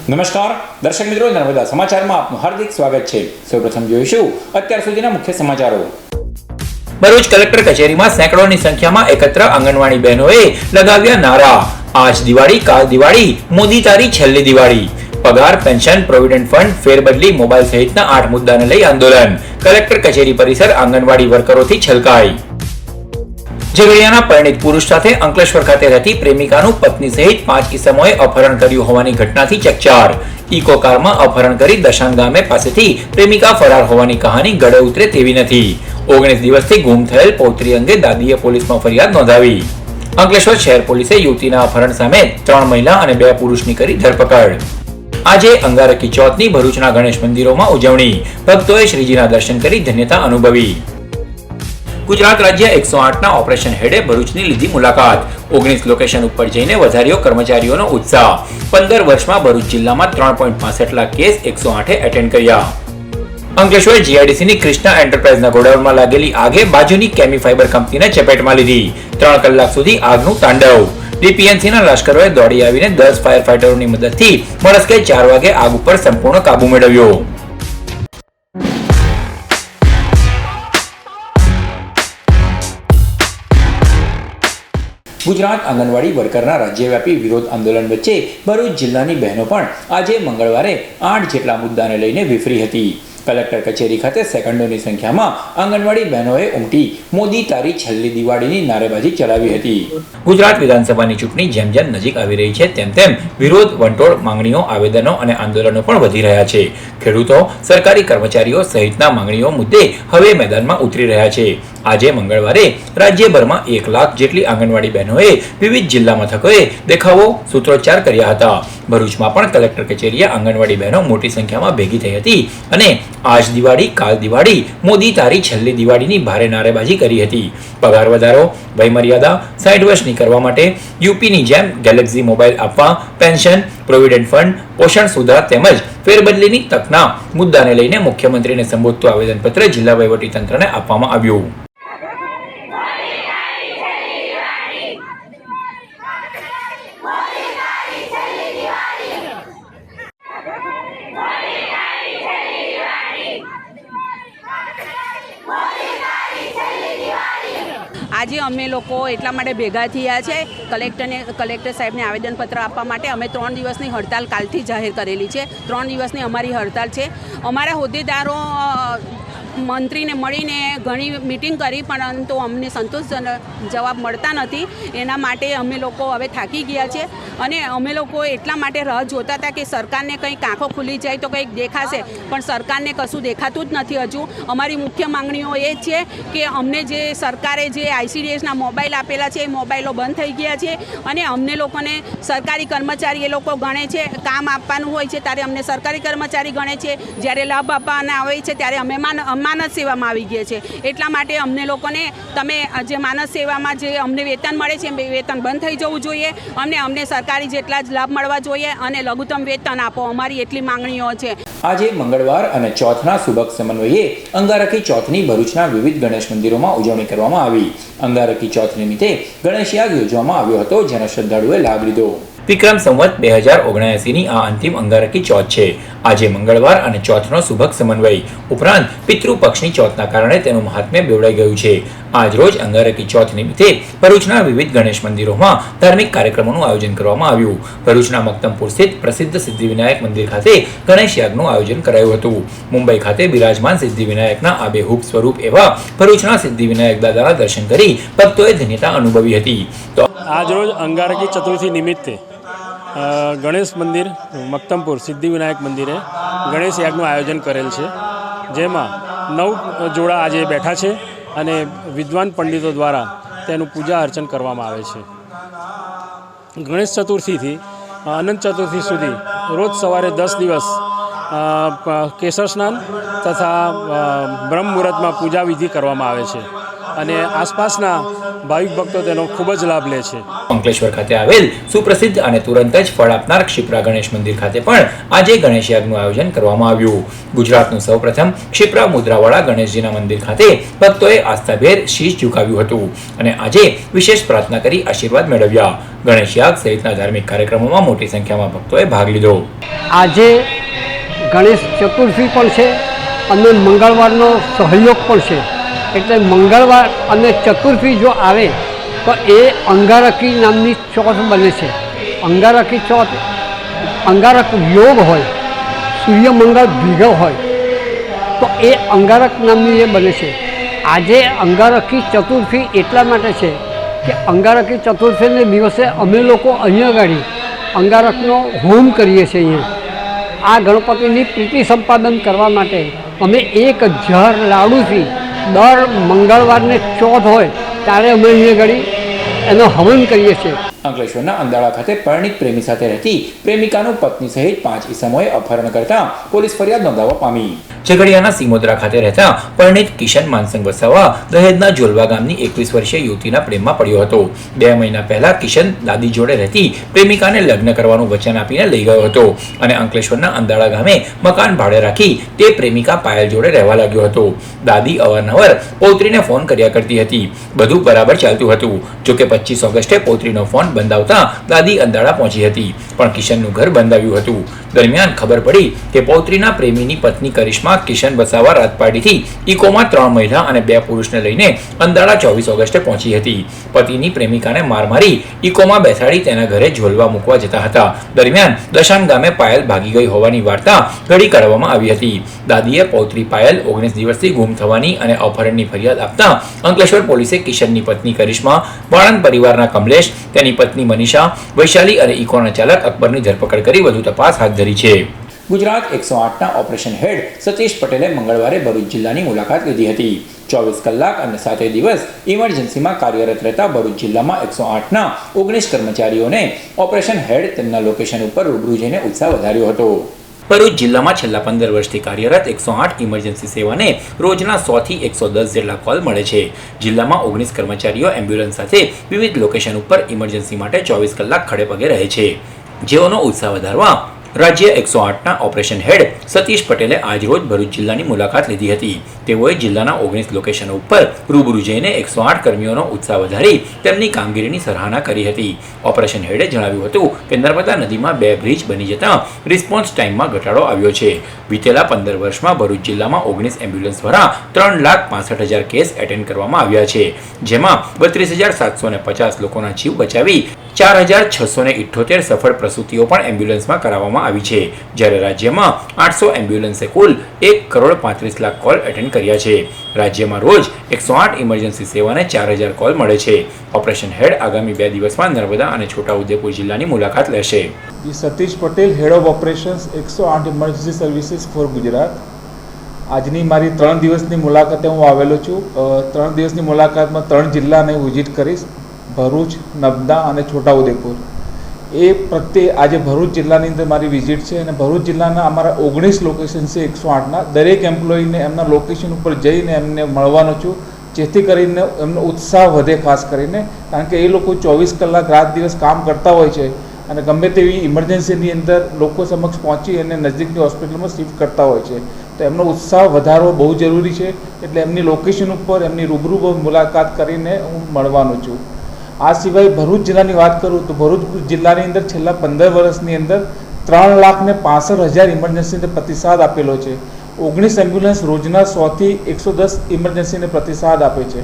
નમસ્કાર દર્શક મિત્રો, નર્મદા સમાચારમાં આપનું હાર્દિક સ્વાગત છે। સૌપ્રથમ જોઈશું અત્યાર સુધીના મુખ્ય સમાચારો। ભરૂચ કલેક્ટર કચેરીમાં સેંકડોની સંખ્યામાં એકત્ર આંગણવાડી બહેનોએ લગાવ્યા નારા। આજ દિવાળી, કાલ દિવાળી, મોદી તારી છેલ્લી દિવાળી। પગાર, પેન્શન, પ્રોવિડન્ટ ફંડ, ફેરબદલી, મોબાઈલ સહિતના 8 મુદ્દાને લઈ આંદોલન। કલેક્ટર કચેરી પરિસર આંગણવાડી વર્કરોથી છલકાઈ। ઝઘડિયાના પરિણીત પુરુષ સાથે અંકલેશ્વર ખાતે રહેતી પ્રેમિકાનું પત્ની સહિત 5 કિસ્સાઓએ અપહરણ કર્યું હોવાની ઘટનાથી ચકચાર। ઇકો કારમાં અપહરણ કરી દશાન ગામે પાસેથી પ્રેમિકા ફરાર હોવાની કહાની ગળે ઉતરે તેવી નથી। 19 દિવસથી ગુમ થયેલ પૌત્રી અંગે દાદીએ પોલીસમાં ફરિયાદ નોંધાવી। અંકલેશ્વર શહેર પોલીસે યુવતીના અપહરણ સામે 3 મહિલા અને 2 પુરુષની કરી ધરપકડ। આજે અંગારકી ચોથની ભરૂચના ગણેશ મંદિરોમાં ઉજવણી। ભક્તોએ શ્રીજીના દર્શન કરી ધન્યતા અનુભવી। ગુજરાત રાજ્ય 108ના ઓપરેશન હેડે ભરૂચની લીધી મુલાકાત। 19 લોકેશન ઉપર જઈને વધાર્યો કર્મચારીઓનો ઉત્સાહ। 15 વર્ષમાં ભરૂચ જિલ્લામાં 3.65 લાખ કેસ 108એ એટેન્ડ કર્યા। અંકલેશ્વર જીઆઈડીસીની ક્રિષ્ના એન્ટરપ્રાઇઝના ગોડાઉનમાં લાગેલી આગે બાજુની કેમી ફાઇબર કંપનીને ચપેટમાં લીધી। 3 કલાક સુધી આગનું તાંડવ। ડીપીએનસીના લશ્કરોએ દોડી આવીને 10 ફાયર ફાઇટરોની મદદથી મળસ્કે 4 વાગે આગ ઉપર સંપૂર્ણ કાબુ મેળવ્યો। ગુજરાત આંગણવાડી વર્કરના રાજ્યવ્યાપી વિરોધ આંદોલન વચ્ચે ભરૂચ જિલ્લાની બહેનો પણ આજે મંગળવારે 8 જેટલા મુદ્દાને લઈને વિફરી હતી। કલેક્ટર કચેરી ખાતે સેકન્ડોની સંખ્યામાં આંગણવાડી બહેનોએ ઉમટી મોદી તારી છેલ્લી દિવાળીની નારેબાજી ચલાવી હતી। ગુજરાત વિધાનસભાની ચૂંટણી જેમ જેમ નજીક આવી રહી છે તેમ તેમ વિરોધ, વંટોળ, માંગણીઓ, આવેદનો અને આંદોલનો પણ વધી રહ્યા છે। ખેડૂતો, સરકારી કર્મચારીઓ સહિતના માંગણીઓ મુદ્દે હવે મેદાનમાં ઉતરી રહ્યા છે। આજે મંગળવારે રાજ્યભરમાં 1 લાખ જેટલી આંગણવાડી બહેનોએ વિવિધ જિલ્લા મથકોએ દેખાવો, સૂત્રોચ્ચાર કર્યા હતા। ભરૂચમાં પણ કલેક્ટર કચેરીએ આંગણવાડી બહેનો મોટી સંખ્યામાં ભેગી થઈ હતી અને આજ દિવાળી, કાલ દિવાળી, મોદી તારી છેલ્લી દિવાળીની ભારે નારેબાજી કરી હતી। પગાર વધારો, વયમર્યાદા 60 વર્ષની કરવા માટે યુપીની જેમ ગેલેક્સી મોબાઈલ આપવા, પેન્શન, પ્રોવિડન્ટ ફંડ, પોષણ સુધાર તેમજ ફેરબદલીની તકના મુદ્દાને લઈને મુખ્યમંત્રીને સંબોધતું આવેદનપત્ર જિલ્લા વહીવટીતંત્રને આપવામાં આવ્યું। આજે અમે લોકો એટલા માટે ભેગા થયા છે કલેક્ટર સાહેબને આવેદનપત્ર આપવા માટે। અમે 3 દિવસની હડતાલ કાલથી જાહેર કરેલી છે। 3 દિવસની અમારી હડતાલ છે। અમારા હોદ્દેદારો મંત્રીને મળીને ઘણી મિટિંગ કરી પરંતુ અમને સંતોષજનક જવાબ મળતા નથી। એના માટે અમે લોકો હવે થાકી ગયા છે અને અમે લોકો એટલા માટે રાહ જોતા હતા કે સરકારને કંઈક આંખો ખુલી જાય તો કંઈક દેખાશે, પણ સરકારને કશું દેખાતું જ નથી। હજુ અમારી મુખ્ય માંગણીઓ એ છે કે અમને જે સરકારે જે આઈસીડીએસના મોબાઈલ આપેલા છે એ મોબાઈલો બંધ થઈ ગયા છે અને અમને લોકોને સરકારી કર્મચારી એ લોકો ગણે છે। કામ આપવાનું હોય છે ત્યારે અમને સરકારી કર્મચારી ગણે છે, જ્યારે લાભ આપવાના હોય છે ત્યારે અમે માનસ સેવામાં આવી ગયા છે। એટલા માટે અમને લોકોને તમે જે માનસ સેવામાં જે અમને વેતન મળે છે એ વેતન બંધ થઈ જવું જોઈએ। અમને સરકારી જેટલા જ લાભ મળવા જોઈએ અને લઘુત્તમ વેતન આપો। અમારી એટલી માંગણીઓ છે। આજે મંગળવાર અને ચોથના સુબક સમન્વયે અંગારકી ચોથની ભરૂચના વિવિધ ગણેશ મંદિરોમાં ઉજવણી કરવામાં આવી। અંગારકી ચોથ નિમિત્તે ગણેશ યાગ યોજવામાં આવ્યો હતો, જેનો શ્રદ્ધાળુઓએ લાભ લીધો। વિક્રમ સંવત 2079ની આ અંતિમ અંગારકી ચોથ છે। આજે મંગળવાર અને ચોથનો સુભગ સમન્વય ઉપરાંત પિતૃપક્ષની ચોથના કારણે તેનું મહાત્મ્ય બેવડાઈ ગયું છે। આજ રોજ અંગારકી ચોથ નિમિત્તે ભરૂચના વિવિધ ગણેશ મંદિરોમાં ધાર્મિક કાર્યક્રમોનું આયોજન કરવામાં આવ્યું। ભરૂચના મક્તમપુર સ્થિત પ્રસિદ્ધ સિદ્ધિવિનાયક મંદિર ખાતે ગણેશ યાગનું આયોજન કરાયું હતું। મુંબઈ ખાતે બિરાજમાન સિદ્ધિવિનાયકના આબેહૂબ સ્વરૂપ એવા ભરૂચના સિદ્ધિવિનાયક દાદાના દર્શન કરી ભક્તોએ ધન્યતા અનુભવી હતી। તો આજ રોજ અંગારકી ચતુર્થી નિમિત્તે ગણેશ મંદિર મક્તમપુર સિદ્ધિવિનાયક મંદિરે ગણેશ યાગનું આયોજન કરેલ છે, જેમાં 9 જોડા આજે બેઠા છે અને વિદ્વાન પંડિતો દ્વારા તેનું પૂજા અર્ચન કરવામાં આવે છે। ગણેશ ચતુર્થીથી અનંત ચતુર્થી સુધી રોજ સવારે 10 દિવસ કેસર સ્નાન તથા બ્રહ્મ મુહૂર્તમાં પૂજા વિધિ કરવામાં આવે છે અને આસપાસના ભાવિક ભક્તો તેનો ખૂબ જ લાભ લે છે। અંકલેશ્વર ખાતે આવેલ સુપ્રસિદ્ધ અને તુરંત જ ફળ આપનાર ક્ષિપ્રા ગણેશ મંદિર ખાતે પણ આજે ગણેશ યાગનું આયોજન કરવામાં આવ્યું. ગુજરાતનું સૌપ્રથમ ક્ષિપ્રા મુદ્રાવાળા ગણેશજીના મંદિર ખાતે ભક્તોએ આસ્થાભેર શીશ ઝુકાવ્યું હતું અને આજે વિશેષ પ્રાર્થના કરી આશીર્વાદ મેળવ્યા. ગણેશ યાગ સહિતના ધાર્મિક કાર્યક્રમોમાં મોટી સંખ્યામાં ભક્તોએ ભાગ લીધો. આજે ગણેશ ચતુર્થી પણ છે અને મંગળવારનો સહયોગ પણ છે, એટલે મંગળવાર અને ચતુર્થી જો આવે તો એ અંગારકી નામની ચોથ બને છે. અંગારકી ચોથ અંગારક યોગ હોય, સૂર્ય મંગળ ભેગા હોય તો એ અંગારક નામની એ બને છે. આજે અંગારકી ચતુર્થી એટલા માટે છે કે અંગારકી ચતુર્થીને દિવસે અમે લોકો અહીંયા ગાડી અંગારકનો હોમ કરીએ છીએ. અહીંયા આ ગણપતિની પ્રીતિ સંપાદન કરવા માટે અમે 1000 લાડુથી દર મંગળવારને ચોથ હોય ત્યારે અમે અહીંયા ગાડી એનો હવન કરીએ છીએ. અંકલેશ્વરના અંદાળા ખાતે પરણિત પ્રેમી સાથે રહેતી પ્રેમિકાનું પત્ની સહિત 5 ઈસમોએ અપહરણ કરતા પોલીસ ફરિયાદ નોંધાવવા પામી. ઝઘડિયાના સિમોદરા ખાતે રહેતા પરણિત કિશન માનસંગ વસાવા દહેજના જોલવા ગામની 21 વર્ષીય યુવતીના પ્રેમમાં પડ્યો હતો. 2 મહિના પહેલા કિશન દાદી જોડે રહેતી પ્રેમિકાને લગ્ન કરવાનું વચન આપીને લઈ ગયો હતો અને અંકલેશ્વરના અંદાળા ગામે મકાન ભાડે રાખી તે પ્રેમિકા પાયલ જોડે રહેવા લાગ્યો હતો. દાદી અવારનવાર પૌત્રીને ફોન કર્યા કરતી હતી. બધું બરાબર ચાલતું હતું. જોકે 25 ઓગસ્ટે પૌત્રીનો ફોન બંધ આવતા દાદી અંદાળા પહોંચી હતી, પણ કિશનનું ઘર બંધ આવ્યું હતું. દરમિયાન ખબર પડી કે પૌત્રીના પ્રેમીની પત્ની કરિશ્મા કિશન વસાવા રાજપાડીથી ઇકોમાં 3 મહિલા અને 2 પુરુષને લઈને અંદાળા 24 ઓગસ્ટે પહોંચી હતી. પતિની પ્રેમિકાને માર મારી ઇકોમાં બેસાડી તેના ઘરે ઝોલવા મૂકવા જતા હતા. દરમિયાન દશાન ગામે પાયલ ભાગી ગઈ હોવાની વાર્તા ઘડી કાઢવામાં આવી હતી. દાદીએ પૌત્રી પાયલ 19 દિવસથી ગુમ થવાની અને અપહરણની ફરિયાદ આપતા અંકલેશ્વર પોલીસે કિશનની પત્ની કરિશ્મા, વાળંદ પરિવારના કમલેશ, તેની પત્ની મનીષા, વૈશાલી અને ઇકોના ચાલક અકબરની ધરપકડ કરી વધુ તપાસ હાથ ધરી છે. ગુજરાત 108ના ઓપરેશન હેડ સતીશ પટેલે મંગળવારે ભરૂચ જિલ્લાની મુલાકાત લીધી હતી. 24 કલાક અને 7 દિવસ ઇમરજન્સીમાં કાર્યરત રહેતા ભરૂચ જિલ્લામાં 108ના 19 કર્મચારીઓને ઓપરેશન હેડ તેમના લોકેશન ઉપર રૂબરૂ જઈને ઉત્સાહ વધાર્યો હતો. ભરૂચ જિલ્લામાં છેલ્લા 15 વર્ષથી કાર્યરત 108 ઇમરજન્સી સેવાને રોજના 100 થી 110 જેટલા કોલ મળે છે. જિલ્લામાં 19 કર્મચારીઓ એમ્બ્યુલન્સ સાથે વિવિધ લોકેશન ઉપર ઇમરજન્સી માટે 24 કલાક ખડે પગે રહે છે, જેઓનો ઉત્સાહ વધારવા રાજ્ય 108ના ઓપરેશન હેડ સતીશ પટેલે આજરોજ ભરૂચ જિલ્લાની મુલાકાત લીધી હતી. તેઓએ જિલ્લાના 19 લોકેશનો ઉપર રૂબરૂ જઈને 108 કર્મીઓનો ઉત્સાહ વધારી તેમની કામગીરીની સરાહના કરી હતી. ઓપરેશન હેડે જણાવ્યું હતું કે નર્મદા નદીમાં 2 બ્રિજ બની જતા રિસ્પોન્સ ટાઈમમાં ઘટાડો આવ્યો છે. વિતેલા 15 વર્ષમાં ભરૂચ જિલ્લામાં 19 એમ્બ્યુલન્સ દ્વારા 3,65,000 કેસ એટેન્ડ કરવામાં આવ્યા છે, જેમાં 32,750 લોકોના જીવ બચાવી 4,678 સફળ પ્રસૂતિઓ પણ એમ્બ્યુલન્સમાં કરાવવામાં આવી છે, જ્યારે રાજ્યમાં 800 એમ્બ્યુલન્સે કુલ 1,35,00,000 કોલ એટેન્ડ કર્યા છે. રાજ્યમાં રોજ 108 ઇમરજન્સી સેવાને 4,000 કોલ મળે છે. ઓપરેશન હેડ આગામી 2 દિવસમાં નર્મદા અને છોટાઉદેપુર જિલ્લાની મુલાકાત લેશે. Satish Patel, head of operations 108 emergency services four Gujarat. આજની મારી 3 દિવસની મુલાકાતે હું આવેલો છું. 3 દિવસની મુલાકાતમાં 3 જિલ્લાને વિઝિટ કરીશ, ભરૂચ, નર્મદા અને છોટાઉદેપુર. એ પ્રત્યે આજે ભરૂચ જિલ્લાની અંદર મારી વિઝિટ છે અને ભરૂચ જિલ્લાના અમારા 19 લોકેશન છે 108ના. દરેક એમ્પ્લોયીને એમના લોકેશન ઉપર જઈને એમને મળવાનો છું, જેથી કરીને એમનો ઉત્સાહ વધે, ખાસ કરીને કારણ કે એ લોકો 24 કલાક રાત દિવસ કામ કરતા હોય છે અને ગમે તેવી ઇમરજન્સીની અંદર લોકો સમક્ષ પહોંચી અને નજીકની હોસ્પિટલમાં શિફ્ટ કરતા હોય છે. તો એમનો ઉત્સાહ વધારવો બહુ જરૂરી છે, એટલે એમની લોકેશન ઉપર એમની રૂબરૂ મુલાકાત કરીને હું મળવાનો છું. આ સિવાય ભરૂચ જિલ્લાની વાત કરું તો ભરૂચ જિલ્લાની અંદર છેલ્લા 15 વર્ષની અંદર 3,65,000 ઇમરજન્સીને પ્રતિસાદ આપેલો છે. 19 એમ્બ્યુલન્સ રોજના 100 થી 110 ઇમરજન્સીને પ્રતિસાદ આપે છે.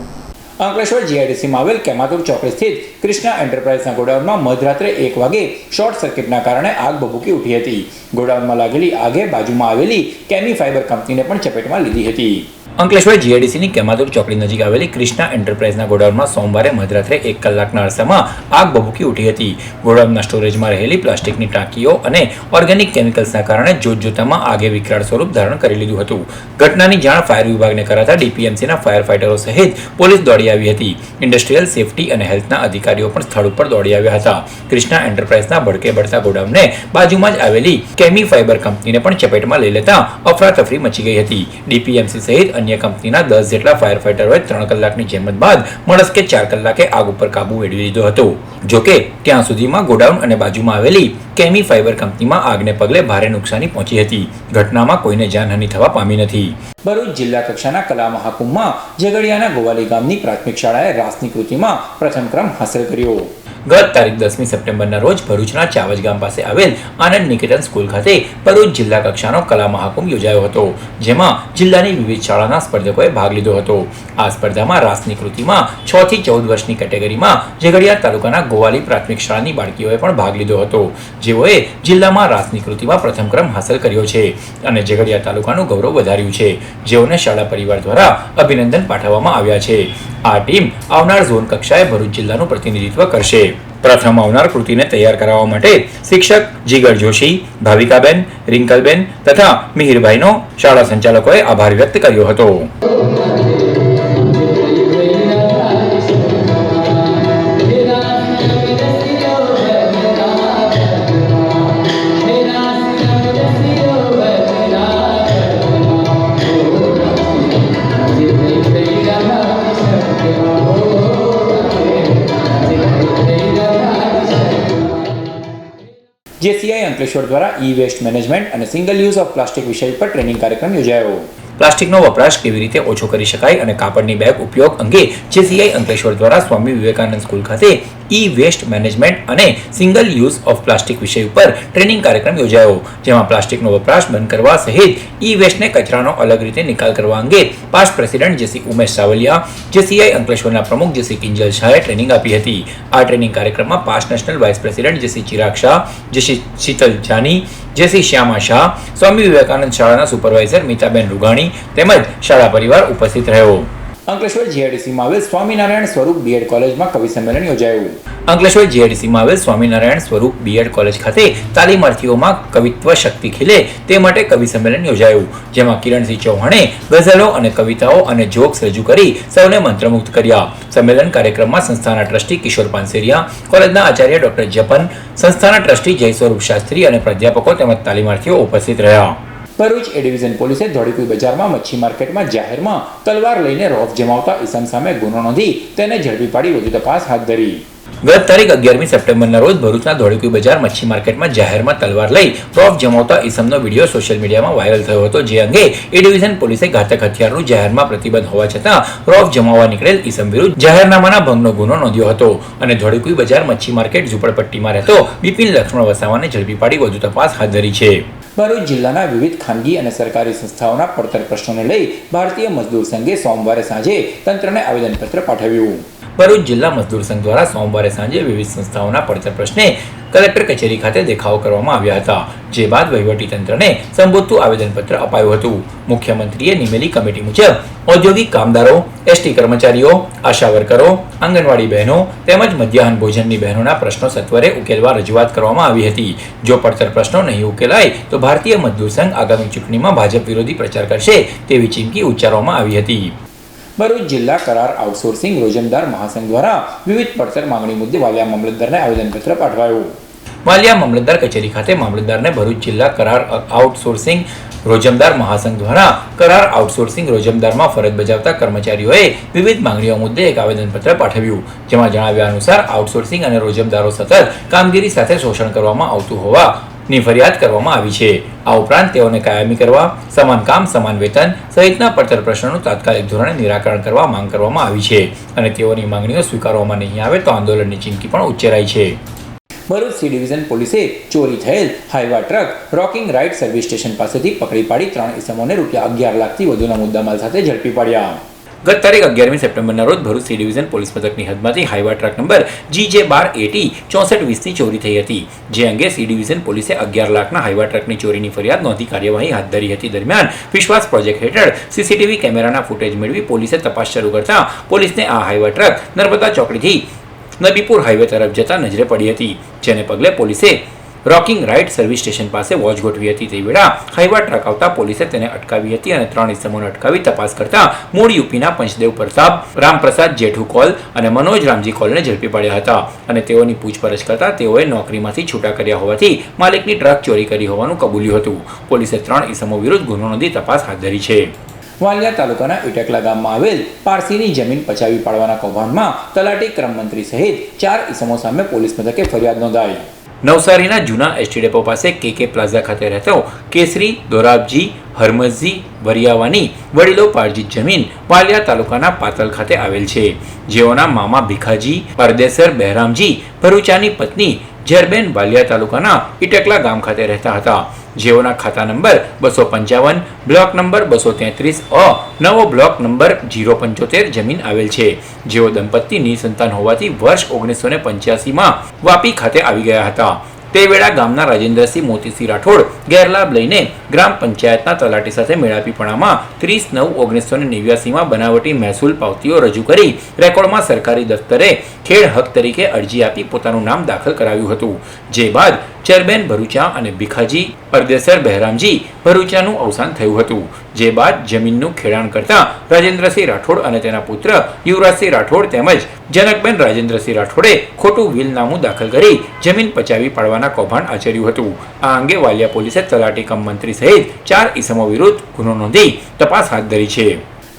અંકલેશ્વર જીઆઈડીસીમાં આવેલ કેમાતુર ચોકડી સ્થિત કૃષ્ણા એન્ટરપ્રાઇઝના ગોડાઉનમાં મધરાત્રે 1 વાગે શોર્ટ સર્કિટના કારણે આગ ભભૂકી ઉઠી હતી. ગોડાઉનમાં લાગેલી આગે બાજુમાં આવેલી કેમી ફાઇબર કંપનીને પણ ચપેટમાં લીધી હતી. અંકલેશ્વર જીઆઈડીસીની કેમાતુર ચોકડી નજીક આવેલી કૃષ્ણા એન્ટરપ્રાઇઝના ગોડાઉનમાં સોમવારે મધરાત્રે 1 કલાકના અરસામાં આગ ભભૂકી ઉઠી હતી. ગોડાઉનના સ્ટોરેજમાં રહેલી પ્લાસ્ટિકની ટાંકીઓ અને ઓર્ગેનિક કેમિકલ્સના કારણે જોતજોતામાં આગે વિકરાળ સ્વરૂપ ધારણ કરી લીધું હતું. ઘટનાની જાણ ફાયર વિભાગને કરાતા ડીપીએમસીના ફાયર ફાઇટરો સહિત પોલીસ દોડી આવી હતી. ઇન્ડસ્ટ્રીયલ સેફટી અને હેલ્થના અધિકારીઓ પણ સ્થળ ઉપર દોડી આવ્યા હતા. કૃષ્ણા એન્ટરપ્રાઇઝના ભડકે બળતા ગોડાઉનને બાજુમાં જ આવેલી કેમી ફાઇબર કંપનીને પણ ચપેટમાં લઈ લેતા અફરાતફરી મચી ગઈ હતી. ડીપીએમસી સહિત અન્ય કંપનીના 10 જેટલા ફાયર ફાઇટરોએ 3 કલાકની જહેમત બાદ મળસ્કે 4 કલાકે આગ ઉપર કાબુ મેળવી લીધો હતો. જોકે ત્યાં સુધીમાં ગોડાઉન અને બાજુમાં આવેલી કેમી ફાઇબર કંપનીમાં આગને પગલે ભારે નુકસાની પહોંચી હતી. ઘટનામાં કોઈને જાનહાનિ થવા પામી નથી. ભરૂચ જિલ્લા કક્ષાના કલા મહાકુંભમાં ઝઘડિયાના ગોવાલી ગામની પ્રાથમિક શાળાએ રાસની કૃતિમાં પ્રથમ ક્રમ હાંસલ કર્યો. ગત તારીખ 10મી સપ્ટેમ્બરના રોજ ભરૂચના ચાવજ ગામ પાસે આવેલ આનંદ નિકેતન સ્કૂલ ખાતે ભરૂચ જિલ્લા કક્ષાનો કલા મહાકુંભ યોજાયો હતો, જેમાં જિલ્લાની વિવિધ શાળાના સ્પર્ધકોએ ભાગ લીધો હતો. આ સ્પર્ધામાં રાસની કૃતિમાં 6 થી 14 વર્ષની કેટેગરીમાં ઝઘડિયા તાલુકાના ગોવાલી પ્રાથમિક શાળાની બાળકીઓએ પણ ભાગ લીધો હતો, જેઓએ જિલ્લામાં રાસની કૃતિમાં પ્રથમ ક્રમ હાંસલ કર્યો છે અને ઝઘડિયા તાલુકાનું ગૌરવ વધાર્યું છે, જેઓને શાળા પરિવાર દ્વારા અભિનંદન પાઠવવામાં આવ્યા છે. આ ટીમ આવનાર ઝોન કક્ષાએ ભરૂચ જિલ્લાનું પ્રતિનિધિત્વ કરશે. પ્રથમ આવનાર કૃતિને તૈયાર કરાવવા માટે શિક્ષક જીગર જોશી, ભાવિકાબેન, રિંકલબેન તથા મિહિરભાઈનો શાળા સંચાલકોએ આભાર વ્યક્ત કર્યો હતો. જેસીઆઈ અંકલેશ્વર દ્વારા ઈ વેસ્ટ મેનેજમેન્ટ અને સિંગલ યુઝ ઓફ પ્લાસ્ટિક વિષય પર ટ્રેનિંગ કાર્યક્રમ યોજાયો. પ્લાસ્ટિકનો વપરાશ કેવી રીતે ઓછો કરી શકાય અને કાપડની બેગ ઉપયોગ અંગે જેસીઆઈ અંકલેશ્વર દ્વારા સ્વામી વિવેકાનંદ સ્કૂલ ખાતે ઈ વેસ્ટ મેનેજમેન્ટ અને સિંગલ યુઝ ઓફ પ્લાસ્ટિક વિષય ઉપર ટ્રેનિંગ કાર્યક્રમ યોજાયો, જેમાં પ્લાસ્ટિકનો વપરાશ બંધ કરવા સહિત ઈ વેસ્ટને કચરાનો અલગ રીતે નિકાલ કરવા અંગે પાસ્ટ પ્રેસિડેન્ટ જેસી ઉમેશ સાવલિયા, જેસીઆઈ અંકલેશ્વરના પ્રમુખ જેસી કિંજલ શાહે ટ્રેનિંગ આપી હતી. આ ટ્રેનિંગ કાર્યક્રમમાં પાસ્ટ નેશનલ વાઇસ પ્રેસિડેન્ટ જેસી ચિરાગ શાહ, જેસી શીતલ જાની, જેસી શ્યામા શાહ, સ્વામી વિવેકાનંદ શાળાના સુપરવાઇઝર મીતાબેન રૂઘાણી તેમજ શાળા પરિવાર ઉપસ્થિત રહ્યો. અંકલેશ્વર જીઆઈડીસીમાં આવેલ સ્વામિનારાયણ સ્વરૂપ બીએડ કોલેજમાં કવિ સંમેલન યોજાયું. અંકલેશ્વર જીઆઈડીસીમાં આવેલ સ્વામિનારાયણ સ્વરૂપ બીએડ કોલેજ ખાતે તાલીમાર્થીઓમાં કવિત્વ શક્તિ ખીલે તે માટે કવિ સંમેલન યોજાયું, જેમાં કિરણસિંહ ચૌહાણે ગઝલો અને કવિતાઓ અને જોક્સ રજૂ કરી સૌને મંત્રમુગ્ધ કર્યા. સંમેલન કાર્યક્રમમાં સંસ્થાના ટ્રસ્ટી કિશોર પાનસેરિયા, કોલેજના આચાર્ય ડોક્ટર જપન, સંસ્થાના ટ્રસ્ટી જય સ્વરૂપ શાસ્ત્રી અને પ્રાધ્યાપકો તેમજ તાલીમાર્થીઓ ઉપસ્થિત રહ્યા. ભરૂચ એ ડિવિઝન પોલીસે ધોળીકુઈ બજારમાં મચ્છી માર્કેટમાં જાહેરમાં તલવાર લઈને રોફ જમાવતા ઈસમ સામે ગુનો નોંધી તેને ઝડપી પાડી વધુ તપાસ હાથ ધરી. ગત તારીખ 11મી સપ્ટેમ્બરના રોજ ભરૂચના ધોળીકુઈ બજાર મચ્છી માર્કેટમાં જાહેરમાં તલવાર લઈ રોફ જમાવતા ઈસમનો વિડીયો સોશિયલ મીડિયામાં વાયરલ થયો હતો, જે અંગે એ ડિવિઝન પોલીસે ઘાતક હથિયારનું જાહેરમાં પ્રતિબંધ હોવા છતાં રોફ જમાવવા નીકળેલ ઈસમ વિરુદ્ધ જાહેરનામાના ભંગનો ગુનો નોંધ્યો હતો અને ધોળીકુઈ બજાર મચ્છી માર્કેટ ઝુંપડપટ્ટીમાં રહેતો બિપિન લક્ષ્મણ વસાવાને ઝડપી પાડી વધુ તપાસ હાથ ધરી છે. ભરૂચ જિલ્લાના વિવિધ ખાનગી અને સરકારી સંસ્થાઓના પડતર પ્રશ્નોને લઈ ભારતીય મજદૂર સંઘે સોમવારે સાંજે તંત્રને આવેદનપત્ર પાઠવ્યું. ભરૂચ જિલ્લા મજદૂર સંઘ દ્વારા સોમવારે સાંજે વિવિધ સંસ્થાઓના પડતર પ્રશ્ને કલેક્ટર કચેરી ખાતે દેખાવો કરવામાં આવ્યા હતા, જે બાદ વહીવટી તંત્રને સંબોધતું આવેદનપત્ર અપાયું હતું. મુખ્યમંત્રીએ નિમેલી કમિટી મુજબ ઔદ્યોગિક કામદારો, એસટી કર્મચારીઓ, આશા વર્કરો, આંગણવાડી બહેનો તેમજ મધ્યાહન ભોજનની બહેનોના પ્રશ્નો સત્વરે ઉકેલવા રજૂઆત કરવામાં આવી હતી. જો પડતર પ્રશ્નો નહીં ઉકેલાય તો ભારતીય મજદૂર સંઘ આગામી ચૂંટણીમાં ભાજપ વિરોધી પ્રચાર કરશે તેવી ચીમકી ઉચ્ચારવામાં આવી હતી. ભરૂચ જિલ્લા કરાર આઉટસોર્સિંગ રોજમદાર મહાસંઘ દ્વારા વિવિધ પડતર માંગણી મુદ્દે વાલિયા મામલતદારને આવેદનપત્ર પાઠવાયું. વાલિયા મામલતદાર કચેરી ખાતે મામલતદારને ભરૂચ જિલ્લા કરાર આઉટસોર્સિંગ રોજમદાર મહાસંઘ દ્વારા કરાર આઉટસોર્સિંગ રોજમદારમાં ફરજ બજાવતા કર્મચારીઓએ વિવિધ માંગણીઓ મુદ્દે એક આવેદનપત્ર પાઠવ્યું, જેમાં જણાવ્યા અનુસાર આઉટસોર્સિંગ અને રોજમદારો સતત કામગીરી સાથે શોષણ કરવામાં આવતું હોવાની ફરિયાદ કરવામાં આવી છે. આ ઉપરાંત તેઓને કાયમી કરવા, સમાન કામ સમાન વેતન સહિતના પડતર પ્રશ્નોનું તાત્કાલિક ધોરણે નિરાકરણ કરવા માંગ કરવામાં આવી છે અને તેઓની માંગણીઓ સ્વીકારવામાં નહીં આવે તો આંદોલનની ચીમકી પણ ઉચ્ચારાઈ છે. ભરૂચ સી ડિવિઝન પોલીસે ચોરી થયેલ Hyva truck rocking ride service station પાસેથી પકડી પાડી 3 ઇસમોને ₹11 લાખથી વધુના મુદ્દામાલ સાથે ઝડપી પાડ્યા. ગત તારીખ 11મી સપ્ટેમ્બરના રોજ ભરૂચ સી ડિવિઝન પોલીસ મથકની હદમાંથી હાઈવા ટ્રક નંબર GJ12AT 6420ની ચોરી થઈ હતી, જે અંગે સી ડિવિઝન પોલીસે 11 લાખના હાઈવા ટ્રકની ચોરીની ફરિયાદ નોંધી કાર્યવાહી હાથ ધરી હતી. દરમિયાન વિશ્વાસ પ્રોજેક્ટ હેઠળ સીસીટીવી કેમેરાના ફૂટેજ મેળવી પોલીસે તપાસ શરૂ કરતા પોલીસને આ હાઈવા ટ્રક નર્મદા ચોકડીથી નબીપુર હાઈવે તરફ જતા નજરે પડી હતી, જેને પગલે પોલીસે રોકિંગ રાઇડ સર્વિસ સ્ટેશન પાસે વોચ ગોઠવી હતી. તે વેળા હાઈવા ટ્રક આવતા પોલીસે તેને અટકાવી હતી અને 3 ઇસમોને અટકાવી તપાસ કરતા મૂળ યુપીના પંચદેવ પ્રતાપ, રામપ્રસાદ જેઠુ કોલ અને મનોજ રામજી કોલને ઝડપી પાડ્યા હતા અને તેઓની પૂછપરછ કરતા તેઓએ નોકરીમાંથી છૂટા કર્યા હોવાથી માલિકની ટ્રક ચોરી કરી હોવાનું કબૂલ્યું હતું. પોલીસે 3 ઇસમો વિરુદ્ધ ગુનો નોંધી તપાસ હાથ ધરી છે. વાલિયા તાલુકાના ઇટકલા ગામમાં આવેલ પારસીની જમીન પચાવી પાડવાના કૌભાંડમાં તલાટી ક્રમ મંત્રી સહિત 4 ઇસમો સામે પોલીસ મથકે ફરિયાદ નોંધાઈ. નવસારીના જૂના એસટી ડેપો પાસે કે પ્લાઝા ખાતે રહેતો કેસરી દોરાબજી હરમઝજી વરિયાવાની વડીલો પાર્જિત જમીન વાલિયા તાલુકાના પાતલ ખાતે આવેલ છે, જેઓના મામા ભીખાજી પરદેસર બહેરામજી ભરૂચાની પત્ની ઝેરબેન વાલિયા તાલુકાના ઇટકલા ગામ ખાતે રહેતા હતા, જેઓના ખાતા નંબર 255 બ્લોક નંબર 233 અ નવો બ્લોક નંબર 075 જમીન આવેલ છે, જેઓ દંપતી નિસંતાન હોવાથી વર્ષ 1985માં વાપી ખાતે આવી ગયા હતા. તે વેળા ગામના રાજેન્દ્રસિંહ મોતીસિંહ રાઠોડ ગેરલાભ લઈને ગ્રામ પંચાયતના તલાટી સાથે મેળાપીપણામાં 30/9/1989માં બનાવટી મહેસૂલ પાવતીઓ રજૂ કરી રેકોર્ડમાં સરકારી દફતરે ખેડ હક તરીકે અરજી આપી પોતાનું નામ દાખલ કરાવ્યું હતું, જે બાદ ચરબેન ભરૂચા અને ભીખાજી પરદેસર બહેરામજી ભરૂચાનું અવસાન થયું હતું, જે બાદ જમીનનું ખેડાણ કરતા રાજેન્દ્રસિંહ રાઠોડ અને તેના પુત્ર યુવરાજસિંહ રાઠોડ તેમજ જનકબેન રાજેન્દ્રસિંહ રાઠોડે ખોટું વિલનામું દાખલ કરી જમીન પચાવી પાડવાના કૌભાંડ આચર્યું હતું. આ અંગે વાલિયા પોલીસે તલાટી કમ મંત્રી સહિત 4 ઇસમો વિરુદ્ધ ગુનો નોંધી તપાસ હાથ ધરી છે.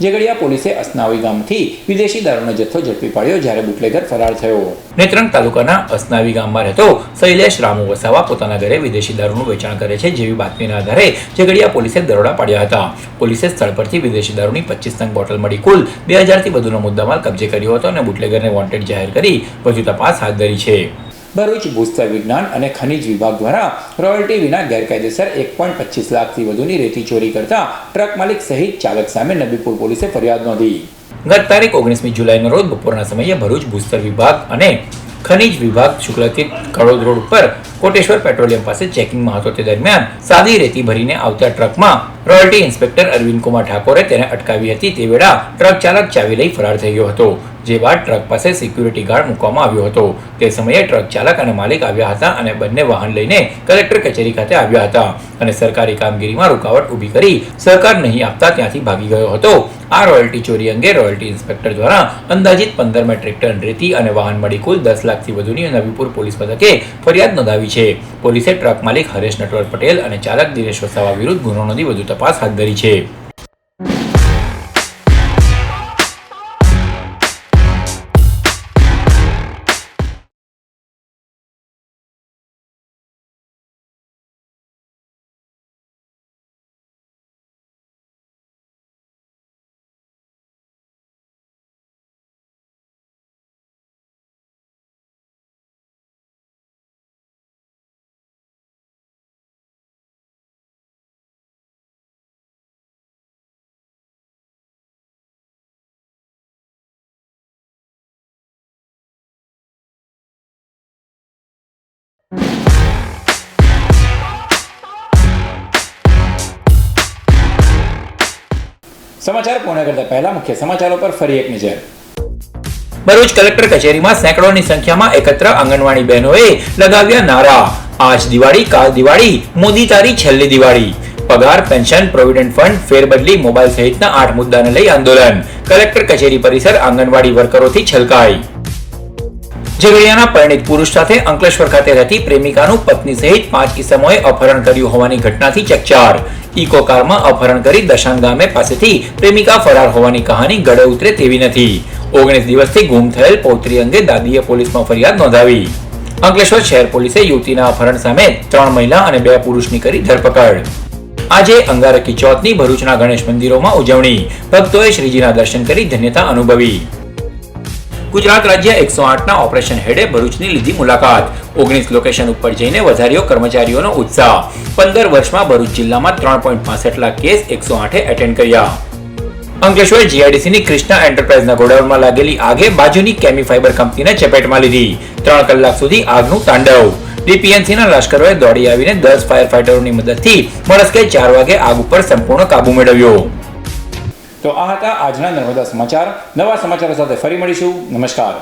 ઝઘડિયા પોલીસે અસનાવી ગામથી વિદેશી દારૂનો જથ્થો ઝડપી પાડ્યો, જ્યારે બુટલેગર ફરાર થયો. નેત્રંગ તાલુકાના અસનાવી ગામમાં રહેતો શૈલેષ રામુ વસાવા પોતાના ઘરે વિદેશી દારૂનું વેચાણ કરે છે, જેવી બાતમીના આધારે ઝઘડિયા પોલીસે દરોડા પાડ્યા હતા. પોલીસે સ્થળ પરથી વિદેશી દારૂની 25 નંગ બોટલ મળી કુલ 2000થી વધુનો મુદ્દામાલ કબજે કર્યો હતો અને બુટલેગરને વોન્ટેડ જાહેર કરી વધુ તપાસ હાથ ધરી છે. ભરૂચ ભૂસ્તર વિજ્ઞાન અને ખનિજ વિભાગ દ્વારા રોયલ્ટી વિના ગેરકાયદેસર 1.25 લાખથી વધુની રેતી ચોરી કરતા ટ્રક માલિક સહિત ચાલક સામે નબીપુર પોલીસે ફરિયાદ નોંધી. ગત તારીખ 19મી જુલાઈના રોજ બપોરના સમયે ભરૂચ ભૂસ્તર વિભાગ અને ખનિજ વિભાગ શુક્લતીર્થ કડોદ રોડ ઉપર કોટેશ્વર પેટ્રોલિયમ પાસે ચેકિંગમાં હતો. તે દરમિયાન સાદી રેતી ભરીને આવતા ટ્રકમાં રોયલ્ટી ઇન્સ્પેક્ટર અરવિંદ કુમાર ઠાકોરે તેને અટકાવી હતી. તે વેળા ટ્રક ચાલક ચાવી લઈ ફરાર થઈ ગયો હતો, જે બાદ ટ્રક પાસે સિક્યુરિટી ગાર્ડ મૂકવામાં આવ્યો હતો. તે સમયે ટ્રક ચાલક અને માલિક આવ્યા હતા અને બંને વાહન લઈને કલેક્ટર કચેરી ખાતે આવ્યા હતા અને સરકારી કામગીરીમાં રૂકાવટ ઊભી કરી સહકાર નહીં આપતા ત્યાંથી ભાગી ગયો હતો. આ રોયલ્ટી ચોરી અંગે રોયલ્ટી ઇન્સ્પેક્ટર દ્વારા અંદાજિત 15 મેટ્રિક ટન રેતી અને વાહન મળી કુલ 10 લાખથી વધુની નવીપુર પોલીસ મથકે ફરિયાદ નોંધાવી છે. પોલીસે ટ્રક માલિક હરેશ નટવર પટેલ અને ચાલક દિનેશ વસાવા વિરુદ્ધ ગુનો નોંધી વધુ તપાસ હાથ ધરી છે. સમાચાર પૂર્ણ કરતા પહેલા મુખ્ય સમાચારો પર ફરી એક નજર. ભરૂચ કલેક્ટર કચેરીમાં સેંકડોની સંખ્યામાં એકત્ર આંગણવાડી બહેનોએ લગાવ્યા નારા. આજ દિવાળી, કાલ દિવાળી, મોદી તારી છેલ્લી દિવાળી. પગાર, પેન્શન, પ્રોવિડન્ટ ફંડ, ફેરબદલી, મોબાઈલ સહિતના 8 મુદ્દાને લઈ આંદોલન. કલેક્ટર કચેરી પરિસર આંગણવાડી વર્કરોથી છલકાઈ. ઝઘડિયાના પરિણીત પુરુષ સાથે અંકલેશ્વર ખાતે રહેતી પ્રેમિકાનું પત્ની સહિત 5 ઇસમોએ અપહરણ કર્યું હોવાની ઘટનાથી ચકચાર. ઇકો કારમાં અપહરણ કરી દશાંગ ગામે પાસેથી પ્રેમિકા ફરાર હોવાની કહાની ગળે ઉતરે તેવી નથી. 19 દિવસથી ગુમ થયેલ પૌત્રી અંગે દાદીએ પોલીસમાં ફરિયાદ નોંધાવી. અંકલેશ્વર શહેર પોલીસે યુવતીના અપહરણ સામે 3 મહિલા અને 2 પુરુષની કરી ધરપકડ. આજે અંગારકી ચોથની ભરૂચના ગણેશ મંદિરોમાં ઉજવણી. ભક્તોએ શ્રીજીના દર્શન કરી ધન્યતા અનુભવી. ગુજરાત રાજ્ય 108ના ઓપરેશન હેડે ભરૂચની લીધી મુલાકાત. 19 લોકેશન ઉપર જઈને વધાર્યો કર્મચારીઓનો ઉત્સાહ. 15 વર્ષમાં ભરૂચ જિલ્લામાં 3.65 લાખ કેસ 108એ એટેન્ડ કર્યા. અંકલેશ્વર જીઆઈડીસીની કૃષ્ણા એન્ટરપ્રાઇઝના ગોડાઉનમાં લાગેલી આગે બાજુની કેમી ફાઇબર કંપનીને ચપેટમાં લીધી. 3 કલાક સુધી આગનું તાંડવ. ડીપીએનસીના લશ્કરોએ દોડી આવીને 10 ફાયર ફાઇટરોની મદદથી મળસ્કે 4 વાગે આગ ઉપર સંપૂર્ણ કાબુ મેળવ્યો. તો આ હતા આજના નર્મદા સમાચાર. નવા સમાચારો સાથે ફરી મળીશું. નમસ્કાર.